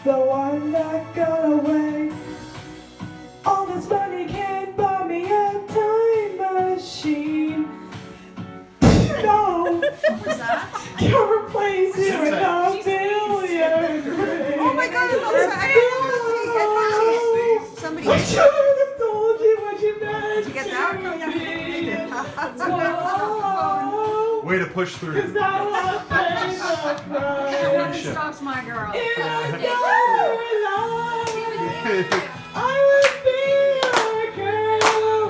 the one that got away. All this money can't buy me a time machine. No, What was that? your place here in a billiard ring. Oh my God! Somebody. I should have told you what you meant. Did you get that? to Oh, yeah. me. Whoa, Way to push 'cause through. now I pay the price. One shot. Stops my girl. If you're alive, I would be your girl.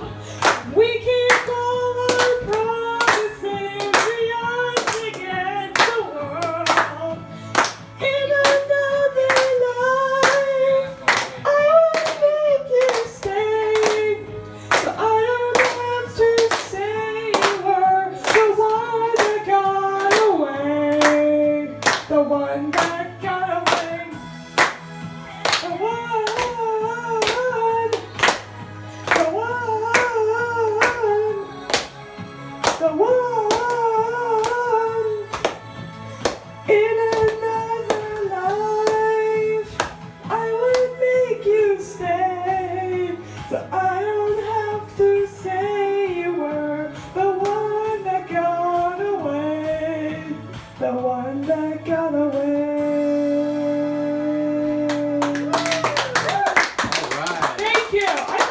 We keep all our promises. We are against the world. In another life, I would make you stay. But I don't have to say you were the one that got away. The one that got away. The one